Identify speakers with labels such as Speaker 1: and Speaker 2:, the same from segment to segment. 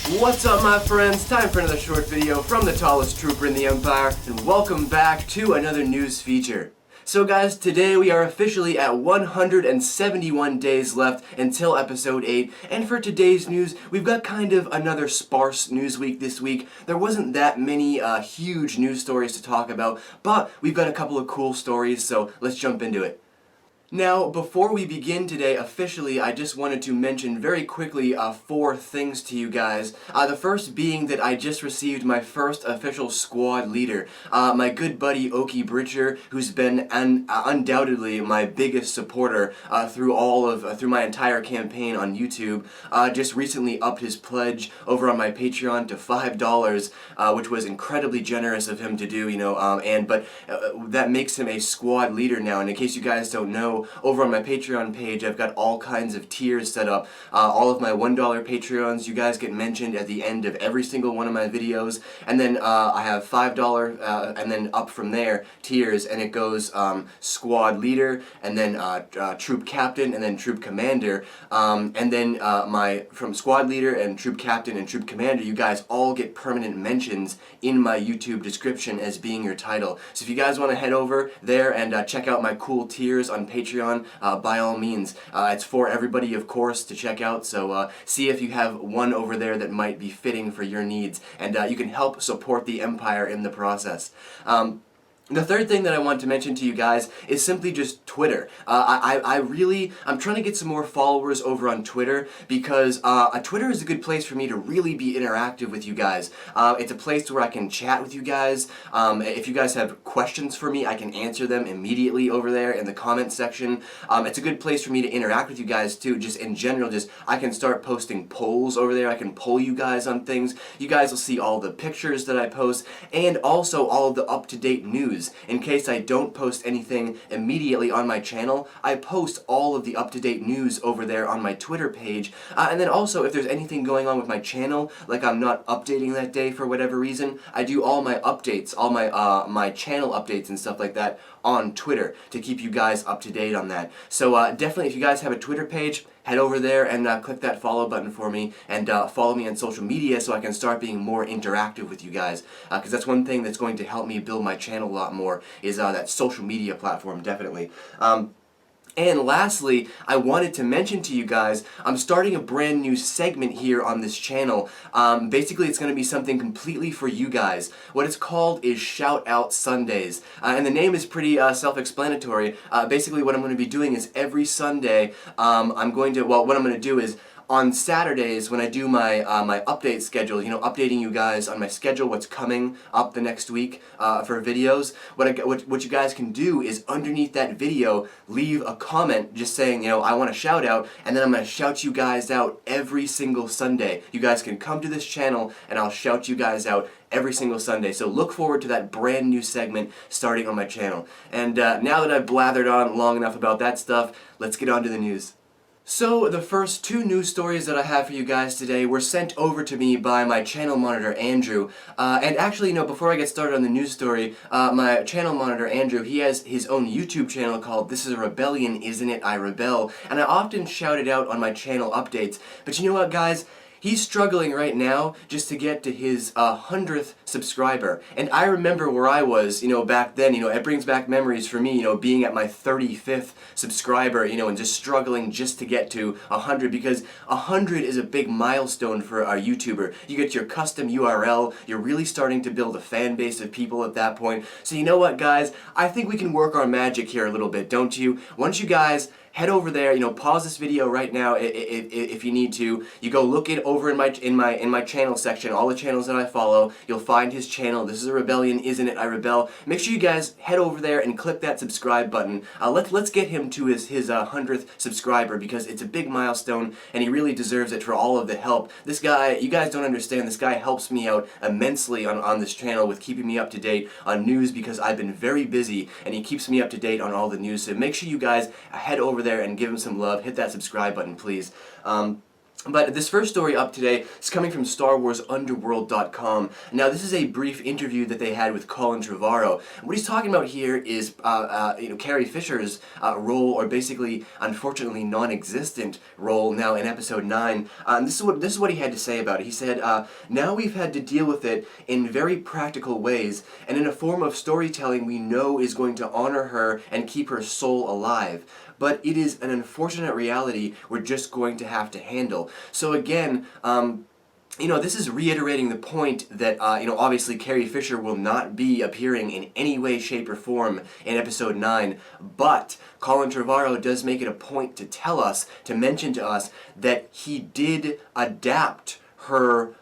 Speaker 1: What's up, my friends? Time for another short video from the tallest trooper in the Empire, and welcome back to another news feature. So guys, today we are officially at 171 days left until episode 8, and for today's news, we've got kind of another sparse news week this week. There wasn't that many huge news stories to talk about, but we've got a couple of cool stories, so let's jump into it. Now, before we begin today officially, I just wanted to mention very quickly 4 things to you guys. The first being that I just received my first official squad leader. My good buddy Oki Bridger, who's been undoubtedly my biggest supporter through my entire campaign on YouTube, just recently upped his pledge over on my Patreon to $5, which was incredibly generous of him to do, but that makes him a squad leader now. And in case you guys don't know, over on my Patreon page, I've got all kinds of tiers set up. All of my $1 Patreons, you guys get mentioned at the end of every single one of my videos, and then I have $5, and then up from there, tiers, and it goes squad leader, and then troop captain, and then troop commander, and then from squad leader and troop captain and troop commander, you guys all get permanent mentions in my YouTube description as being your title. So if you guys want to head over there and check out my cool tiers on Patreon, by all means. It's for everybody, of course, to check out, so see if you have one over there that might be fitting for your needs, and you can help support the Empire in the process. The third thing that I want to mention to you guys is simply just Twitter. I'm trying to get some more followers over on Twitter because Twitter is a good place for me to really be interactive with you guys. It's a place where I can chat with you guys. If you guys have questions for me, I can answer them immediately over there in the comment section. It's a good place for me to interact with you guys too, just in general. I can start posting polls over there. I can poll you guys on things. You guys will see all the pictures that I post and also all of the up-to-date news. In case I don't post anything immediately on my channel, I post all of the up-to-date news over there on my Twitter page. And then also, if there's anything going on with my channel, like I'm not updating that day for whatever reason, I do all my updates, all my channel updates and stuff like that on Twitter to keep you guys up to date on that. So definitely, if you guys have a Twitter page, head over there and click that follow button for me, and follow me on social media so I can start being more interactive with you guys. Because that's one thing that's going to help me build my channel a lot more, is that social media platform, definitely. And lastly, I wanted to mention to you guys, I'm starting a brand new segment here on this channel. Basically, it's going to be something completely for you guys. What it's called is Shout Out Sundays. And the name is pretty self-explanatory. Basically, what I'm going to be doing is every Sunday, what I'm going to do is, on Saturdays, when I do my my update schedule, updating you guys on my schedule, what's coming up the next week for videos, what you guys can do is underneath that video, leave a comment just saying, I want a shout out, and then I'm going to shout you guys out every single Sunday. You guys can come to this channel, and I'll shout you guys out every single Sunday. So look forward to that brand new segment starting on my channel. And now that I've blathered on long enough about that stuff, let's get on to the news. So, the first 2 news stories that I have for you guys today were sent over to me by my channel monitor, Andrew. And actually, before I get started on the news story, my channel monitor, Andrew, he has his own YouTube channel called This Is a Rebellion, Isn't It? I Rebel. And I often shout it out on my channel updates. But you know what, guys? He's struggling right now just to get to his 100th subscriber. And I remember where I was, back then, it brings back memories for me, being at my 35th subscriber, and just struggling just to get to 100, because 100 is a big milestone for a YouTuber. You get your custom URL, you're really starting to build a fan base of people at that point. So you know what, guys? I think we can work our magic here a little bit, don't you? Once you guys head over there, pause this video right now if you need to. You go look it over in my channel section, all the channels that I follow. You'll find his channel. This is a Rebellion, Isn't It? I Rebel. Make sure you guys head over there and click that subscribe button. Let's get him to his 100th subscriber, because it's a big milestone and he really deserves it for all of the help. This guy, you guys don't understand, this guy helps me out immensely on this channel with keeping me up to date on news, because I've been very busy, and he keeps me up to date on all the news. So make sure you guys head over there and give him some love. Hit that subscribe button, please. But this first story up today is coming from StarWarsUnderworld.com. Now, this is a brief interview that they had with Colin Trevorrow. What he's talking about here is, Carrie Fisher's role, or basically, unfortunately, non-existent role now in Episode 9. This is what he had to say about it. He said, "Now we've had to deal with it in very practical ways, and in a form of storytelling we know is going to honor her and keep her soul alive. But it is an unfortunate reality we're just going to have to handle." So again, this is reiterating the point that, obviously Carrie Fisher will not be appearing in any way, shape, or form in Episode 9, but Colin Trevorrow does make it a point to mention to us, that he did adapt her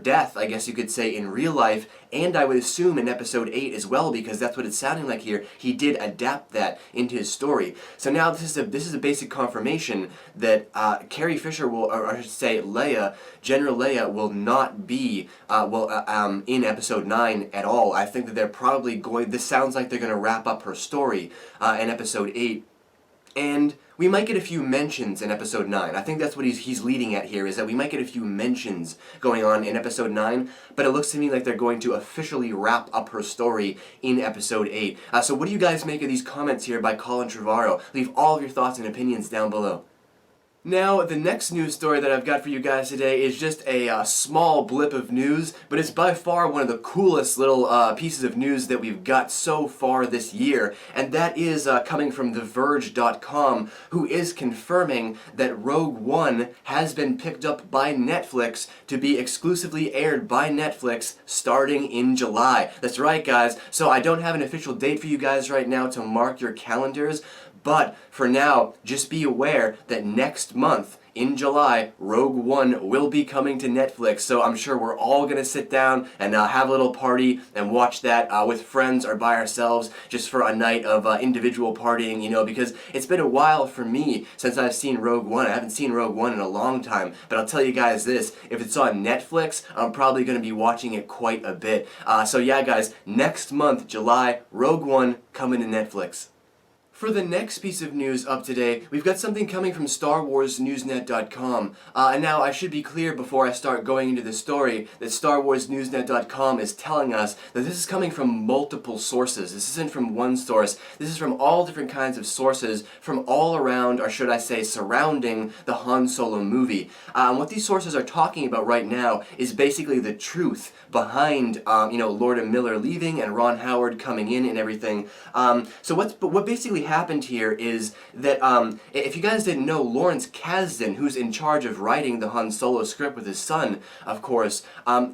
Speaker 1: death, I guess you could say, in real life, and I would assume in Episode 8 as well, because that's what it's sounding like here. He did adapt that into his story. So now this is a basic confirmation that Carrie Fisher will, or I should say Leia, General Leia, will not be in Episode 9 at all. I think that they're probably this sounds like they're going to wrap up her story in Episode 8. And we might get a few mentions in Episode 9. I think that's what he's leading at here, is that we might get a few mentions going on in Episode 9, but it looks to me like they're going to officially wrap up her story in Episode 8. So what do you guys make of these comments here by Colin Trevorrow? Leave all of your thoughts and opinions down below. Now, the next news story that I've got for you guys today is just a small blip of news, but it's by far one of the coolest little pieces of news that we've got so far this year, and that is coming from TheVerge.com, who is confirming that Rogue One has been picked up by Netflix to be exclusively aired by Netflix starting in July. That's right, guys. So I don't have an official date for you guys right now to mark your calendars, but for now, just be aware that next month, in July, Rogue One will be coming to Netflix, so I'm sure we're all going to sit down and have a little party and watch that with friends or by ourselves, just for a night of individual partying, because it's been a while for me since I've seen Rogue One. I haven't seen Rogue One in a long time, but I'll tell you guys this, if it's on Netflix, I'm probably going to be watching it quite a bit. So yeah, guys, next month, July, Rogue One coming to Netflix. For the next piece of news up today, we've got something coming from StarWarsNewsNet.com. And now I should be clear before I start going into the story that StarWarsNewsNet.com is telling us that this is coming from multiple sources. This isn't from one source. This is from all different kinds of sources from all around, or should I say surrounding, the Han Solo movie. And what these sources are talking about right now is basically the truth behind, Lord and Miller leaving and Ron Howard coming in and everything. So what basically happened here is that, if you guys didn't know, Lawrence Kasdan, who's in charge of writing the Han Solo script with his son, of course,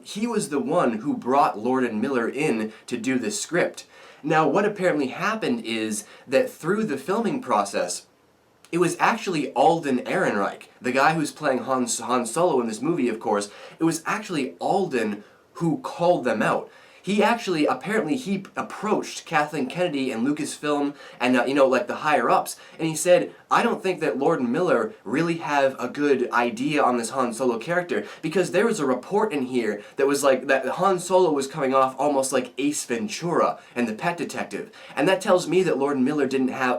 Speaker 1: he was the one who brought Lord and Miller in to do the script. Now, what apparently happened is that through the filming process, it was actually Alden Ehrenreich, the guy who's playing Han Solo in this movie, of course. It was actually Alden who called them out. He approached Kathleen Kennedy and Lucasfilm and, the higher-ups, and he said, I don't think that Lord and Miller really have a good idea on this Han Solo character, because there was a report in here that was like, that Han Solo was coming off almost like Ace Ventura and the Pet Detective, and that tells me that Lord and Miller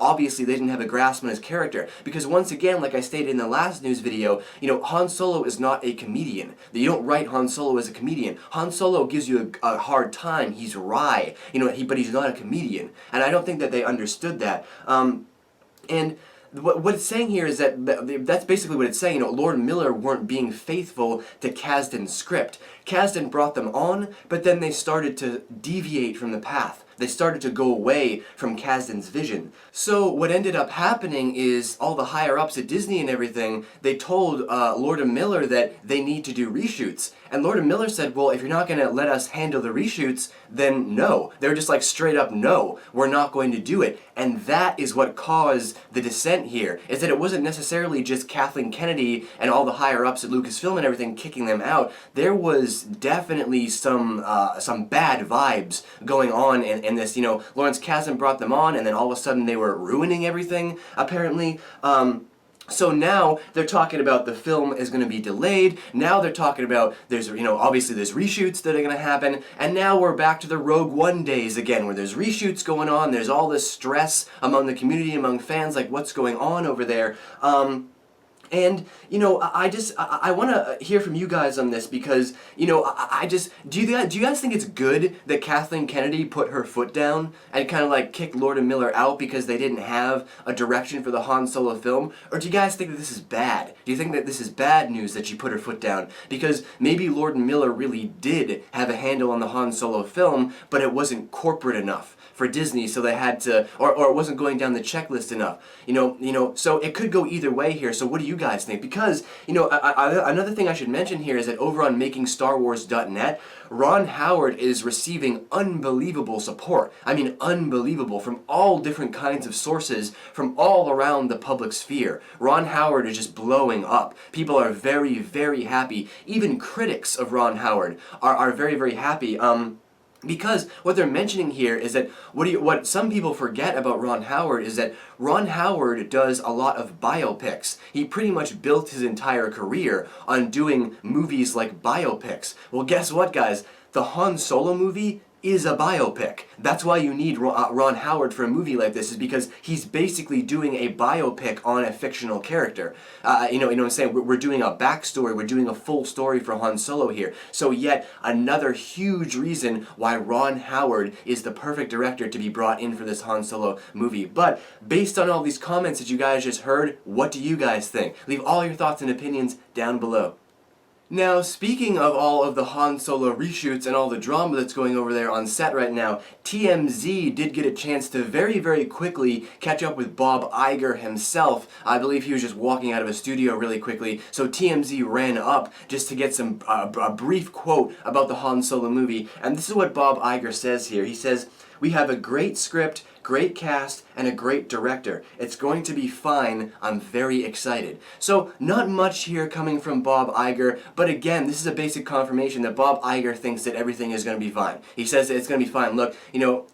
Speaker 1: obviously they didn't have a grasp on his character, because once again, like I stated in the last news video, Han Solo is not a comedian. You don't write Han Solo as a comedian. Han Solo gives you a hard time. He's wry, but he's not a comedian, and I don't think that they understood that. And what it's saying here is that's basically what it's saying. Lord and Miller weren't being faithful to Kasdan's script. Kasdan brought them on, but then they started to deviate from the path. They started to go away from Kasdan's vision. So what ended up happening is all the higher-ups at Disney and everything, they told Lord and Miller that they need to do reshoots. And Lord and Miller said, well, if you're not going to let us handle the reshoots, then no. They were just like straight up, no, we're not going to do it. And that is what caused the dissent here, is that it wasn't necessarily just Kathleen Kennedy and all the higher-ups at Lucasfilm and everything kicking them out. There was definitely some bad vibes going on in this. Lawrence Kasdan brought them on, and then all of a sudden they were ruining everything, apparently. So now they're talking about the film is going to be delayed. Now they're talking about obviously there's reshoots that are going to happen, and now we're back to the Rogue One days again, where there's reshoots going on. There's all this stress among the community, among fans, like what's going on over there. And, I want to hear from you guys on this because, do you guys think it's good that Kathleen Kennedy put her foot down and kind of like kicked Lord and Miller out because they didn't have a direction for the Han Solo film? Or do you guys think that this is bad? Do you think that this is bad news that she put her foot down? Because maybe Lord and Miller really did have a handle on the Han Solo film, but it wasn't corporate enough for Disney, so they had to, or it wasn't going down the checklist enough. So it could go either way here. So what do you guys think? Because, another thing I should mention here is that over on MakingStarWars.net, Ron Howard is receiving unbelievable support. I mean, unbelievable, from all different kinds of sources from all around the public sphere. Ron Howard is just blowing up. People are very, very happy. Even critics of Ron Howard are very, very happy. Because what they're mentioning here is that what some people forget about Ron Howard is that Ron Howard does a lot of biopics. He pretty much built his entire career on doing movies like biopics. Well, guess what, guys? The Han Solo movie is a biopic. That's why you need Ron Howard for a movie like this, is because he's basically doing a biopic on a fictional character. You know what I'm saying? We're doing a backstory, we're doing a full story for Han Solo here. So yet another huge reason why Ron Howard is the perfect director to be brought in for this Han Solo movie. But based on all these comments that you guys just heard, what do you guys think? Leave all your thoughts and opinions down below. Now, speaking of all of the Han Solo reshoots and all the drama that's going over there on set right now, TMZ did get a chance to very, very quickly catch up with Bob Iger himself. I believe he was just walking out of a studio really quickly, so TMZ ran up just to get some a brief quote about the Han Solo movie, and this is what Bob Iger says here. He says, "We have a great script, great cast, and a great director. It's going to be fine. I'm very excited." So, not much here coming from Bob Iger, but again, this is a basic confirmation that Bob Iger thinks that everything is going to be fine. He says that it's going to be fine. Look,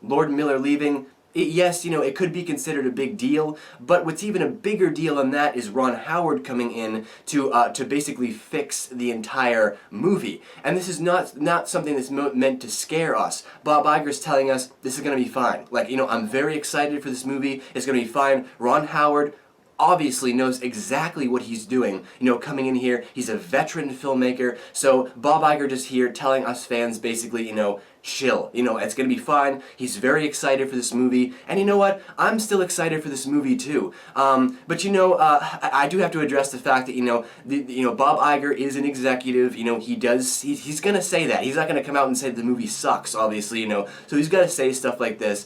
Speaker 1: Lord Miller leaving, yes, it could be considered a big deal, but what's even a bigger deal than that is Ron Howard coming in to basically fix the entire movie. And this is not something that's meant to scare us. Bob Iger's telling us this is going to be fine. Like, I'm very excited for this movie. It's going to be fine. Ron Howard obviously knows exactly what he's doing. Coming in here, he's a veteran filmmaker, so Bob Iger just here telling us fans basically, chill. It's gonna be fine. He's very excited for this movie, and you know what? I'm still excited for this movie too. But I do have to address the fact that Bob Iger is an executive. He's gonna say that. He's not gonna come out and say the movie sucks, obviously. So he's gotta say stuff like this.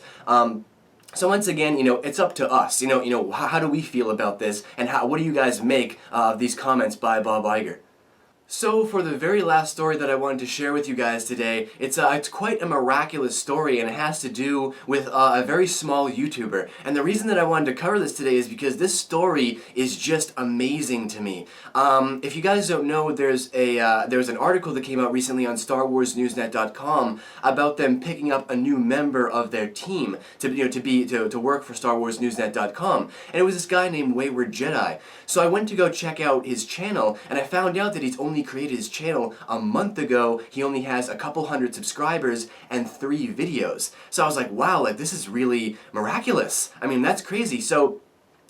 Speaker 1: So once again, it's up to us. How do we feel about this, and what do you guys make of these comments by Bob Iger? So for the very last story that I wanted to share with you guys today, it's quite a miraculous story, and it has to do with a very small YouTuber. And the reason that I wanted to cover this today is because this story is just amazing to me. If you guys don't know, there's an article that came out recently on StarWarsNewsNet.com about them picking up a new member of their team to work for StarWarsNewsNet.com, and it was this guy named Wayward Jedi. So I went to go check out his channel, and I found out that he's only created his channel a month ago. He only has a couple hundred subscribers and 3 videos. So I was like, wow, this is really miraculous. I mean, that's crazy. So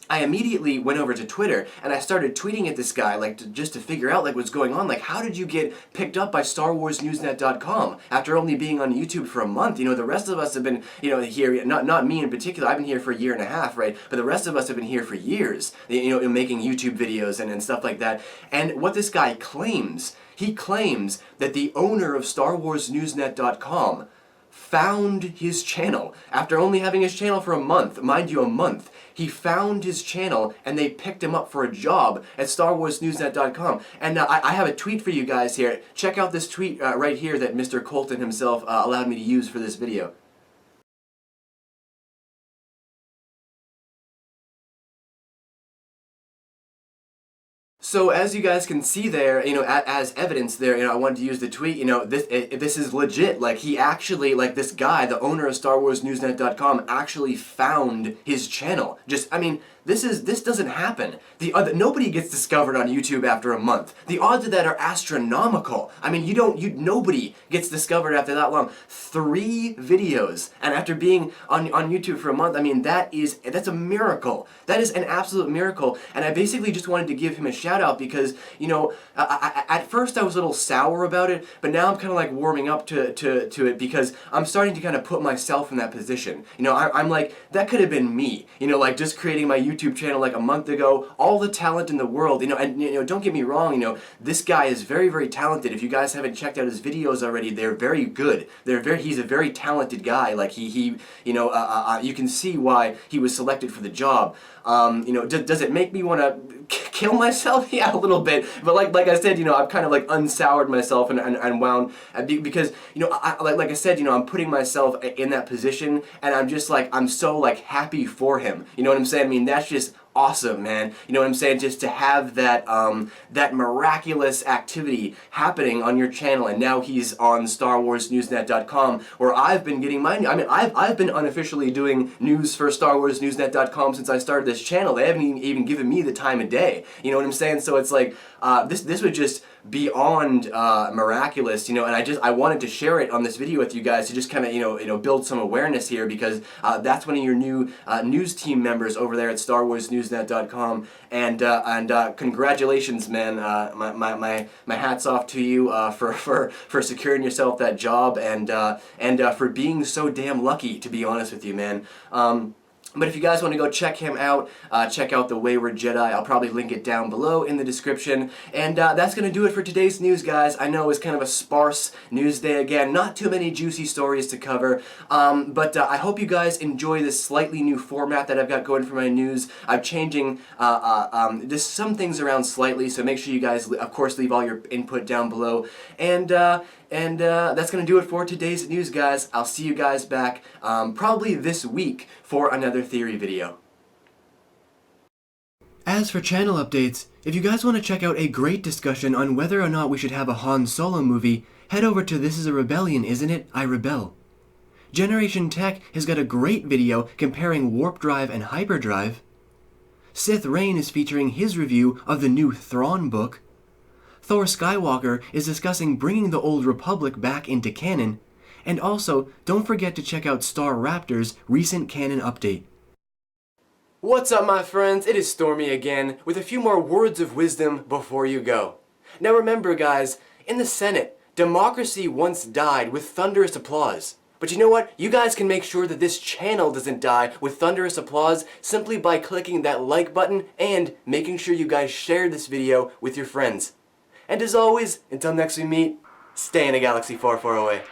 Speaker 1: I immediately went over to Twitter and I started tweeting at this guy, just to figure out what's going on. How did you get picked up by StarWarsNewsNet.com after only being on YouTube for a month? The rest of us have been, here, not me in particular. I've been here for a year and a half, right? But the rest of us have been here for years, making YouTube videos and stuff like that. And what this guy claims, he claims that the owner of StarWarsNewsNet.com found his channel after only having his channel for a month. Mind you, a month. He found his channel and they picked him up for a job at StarWarsNewsNet.com. And I have a tweet for you guys here. Check out this tweet right here that Mr. Colton himself allowed me to use for this video. So as you guys can see there, as evidence there, I wanted to use the tweet, this is legit. He actually, this guy, the owner of StarWarsNewsNet.com, actually found his channel. this doesn't happen. Nobody gets discovered on YouTube after a month. The odds of that are astronomical. I mean, nobody gets discovered after that long. 3 videos, and after being on YouTube for a month, I mean, that's a miracle. That is an absolute miracle, and I basically just wanted to give him a shout out because, you know, at first I was a little sour about it, but now I'm kind of like warming up to it because I'm starting to kind of put myself in that position. You know, I'm like, that could have been me, you know, like just creating my YouTube channel like a month ago, all the talent in the world, you know, and you know, don't get me wrong, you know, this guy is very, very talented. If you guys haven't checked out his videos already, they're very good. He's a very talented guy. Like you know, you can see why he was selected for the job. You know, does it make me want to kill myself? Yeah, a little bit. But like I said, you know, I've kind of like unsoured myself and wound because, you know, like I said, you know, I'm putting myself in that position, and I'm just like, I'm so like happy for him. You know what I'm saying? I mean, that's just awesome, man. You know what I'm saying? Just to have that that miraculous activity happening on your channel, and now he's on StarWarsNewsNet.com, where I've been getting my. I mean, I've been unofficially doing news for StarWarsNewsNet.com since I started this channel. They haven't even given me the time of day. You know what I'm saying? So it's like this would just beyond miraculous, you know, and I wanted to share it on this video with you guys to just kind of you know build some awareness here because that's one of your new news team members over there at StarWarsNewsNet.com, and congratulations, man. My hats off to you for securing yourself that job and for being so damn lucky, to be honest with you, man. But if you guys want to go check him out, check out The Wayward Jedi. I'll probably link it down below in the description. And that's going to do it for today's news, guys. I know it's kind of a sparse news day again. Not too many juicy stories to cover. But I hope you guys enjoy this slightly new format that I've got going for my news. I'm changing just some things around slightly, so make sure you guys, of course, leave all your input down below. And that's going to do it for today's news, guys. I'll see you guys back probably this week for another theory video. As for channel updates, if you guys want to check out a great discussion on whether or not we should have a Han Solo movie, head over to This Is a Rebellion, Isn't It? I Rebel. Generation Tech has got a great video comparing warp drive and hyperdrive. Sith Rain is featuring his review of the new Thrawn book. Thor Skywalker is discussing bringing the Old Republic back into canon, and also, don't forget to check out Star Raptor's recent canon update. What's up, my friends? It is Stormy again, with a few more words of wisdom before you go. Now remember, guys, in the Senate, democracy once died with thunderous applause. But you know what? You guys can make sure that this channel doesn't die with thunderous applause simply by clicking that like button and making sure you guys share this video with your friends. And as always, until next we meet, stay in a galaxy far, far away.